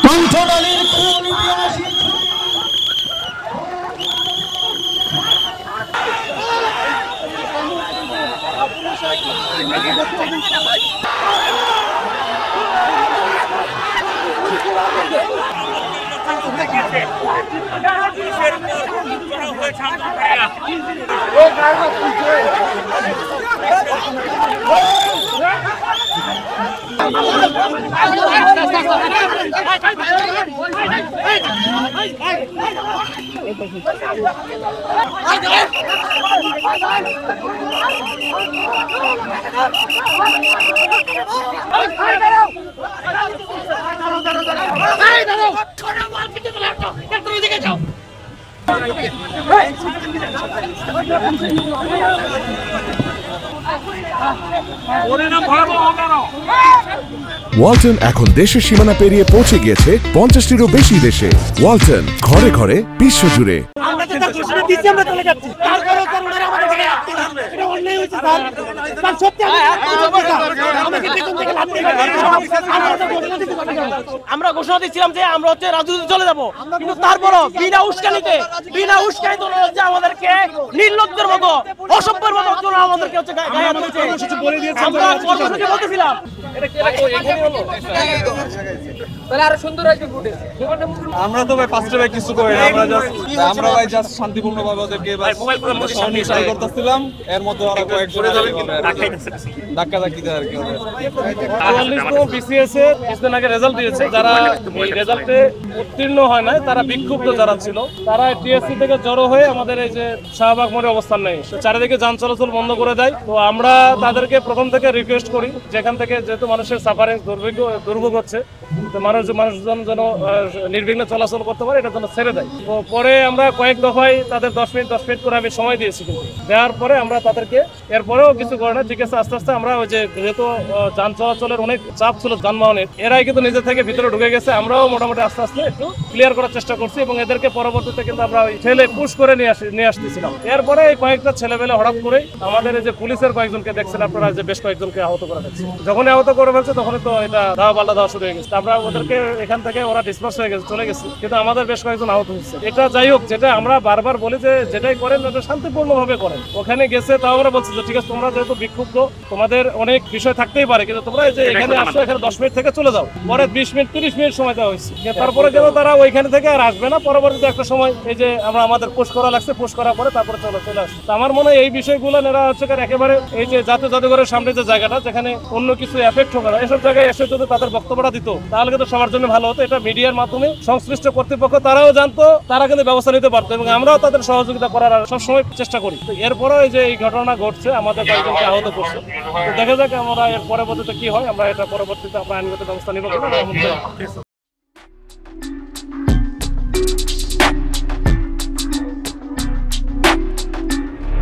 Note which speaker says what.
Speaker 1: কণ্ঠনালীর কোন ইতিহাসী
Speaker 2: ওয়ালটন এখন দেশের সীমানা পেরিয়ে পৌঁছে গিয়েছে 50টিরও বেশি দেশে। ওয়ালটন, ঘরে ঘরে বিশ্বজুড়ে।
Speaker 3: আমরা ঘোষণা দিচ্ছিলাম যে আমরা হচ্ছে রাজনীতিতে চলে যাব, কিন্তু তারপরও বিনা উস্কানিতে আমাদেরকে নির্লজ্জের মতো অসভ্যের মতো আমাদেরকে হচ্ছে গায়ে তুলছে। আমরা কর্মসূচি বলতেছিলাম
Speaker 4: আমরা তো ভাই ফার্স্টে ভাই কিছু করি না, আমরা ভাই জাস্ট শান্তিপূর্ণ ভাবে ওদেরকে সহযোগিতা করতেছিলাম। এর মধ্যে ওরা কয়েকজন ধাক্কাধাক্কি দেয় আর কি।
Speaker 5: 44তম বিসিএস এর কিছুদিন আগে রেজাল্ট দিয়েছে, যারা এই রেজাল্টে উত্তীর্ণ হয় না তারা বিক্ষুব্ধ যারা ছিল, তারা টিএসসি থেকে জড়ো হয়ে আমাদের এই যে শাহবাগ মোড়ে অবস্থান নেই, চারিদিকে যান চলাচল বন্ধ করে দেয়। তো আমরা তাদেরকে প্রথম থেকে রিকোয়েস্ট করি যেখান থেকে যেহেতু মানুষের সাফারিং দুর্ভোগ হচ্ছে, তো মানুষজন যেন নির্বিঘ্নে চলাচল করতে পারে এটার জন্য ছেড়ে দেয়। তো পরে আমরা কয়েক দফায় তাদের 10 মিনিট করে আমি সময় দিয়েছি, কিন্তু দেওয়ার পরে আমরা তাদেরকে এরপরেও কিছু করে না, ঠিক আছে আস্তে আস্তে আমরা ওই যে যেহেতু যান চলাচলের অনেক চাপ ছিল যানবাহনের, এরাই কিন্তু নিজে থেকে ভিতরে ঢুকে গেছে। আমরাও মোটামুটি আস্তে আস্তে একটু ক্লিয়ার করার চেষ্টা করছি এবং এদেরকে পরবর্তীতে কিন্তু আমরা ওই ঠেলে পুশ করে নিয়ে আসতেছিলাম। এরপরে এই কয়েকটা ছেলেমেলে হঠাৎ করে আমাদের এই যে পুলিশের কয়েকজনকে দেখছেন আপনারা, যে বেশ কয়েকজনকে আহত করে ফেলছে। যখনই আহত করে ফেলছে তখনই তো এটা দাওয়া পাল্টা দেওয়া শুরু হয়ে গেছে। আমরা ওদেরকে এখান থেকে ওরা ডিসপার্স হয়ে গেছে, চলে গেছে, কিন্তু আমাদের বেশ কয়েকজন আহত হচ্ছে। এটা যাই হোক, যেটা আমরা বারবার বলি যে যেটাই করেন ওটা শান্তিপূর্ণ ভাবে করেন। ওখানে গেছে তাও আমরা বলছি যে ঠিক আছে তোমরা যেহেতু বিক্ষুব্ধ, তোমাদের অনেক বিষয় থাকতেই পারে, কিন্তু তোমরা এই যে এখানে আসছো এখানে 10 মিনিট থেকে চলে যাও। পরে 20 মিনিট 30 মিনিট সময় দেওয়া হয়েছে, তারপরে যেন তারা ওইখানে থেকে আর আসবে না। পরবর্তীতে একটা সময় এই যে আমাদের পোস্ট করা লাগছে, পোস্ট করার পরে তারপরে চলে আসছে। আমার মনে হয় এই বিষয়গুলো এরা হচ্ছে একেবারে এই যে জাতীয় জাদুঘরের সামনে যে জায়গাটা যেখানে অন্য কিছু এফেক্ট হবে না, এসব জায়গায় এসে যদি তাদের বক্তব্যটা দিত তাহলে কিন্তু সবার জন্য ভালো হতো। এটা মিডিয়ার মাধ্যমে সংশ্লিষ্ট কর্তৃপক্ষ তারাও জানতো, তারা কিন্তু ব্যবস্থা নিতে পারতো এবং আমরাও তাদের সহযোগিতা করার সবসময় চেষ্টা করি। এরপরেও এই যে এই ঘটনা ঘটছে, আমাদের কয়েকজনকে আহত করছে, তো দেখা যাক আমরা এর পরবর্তীতে কি হয়। আমরা এটা পরবর্তীতে আমরা আইনগত ব্যবস্থা নিব।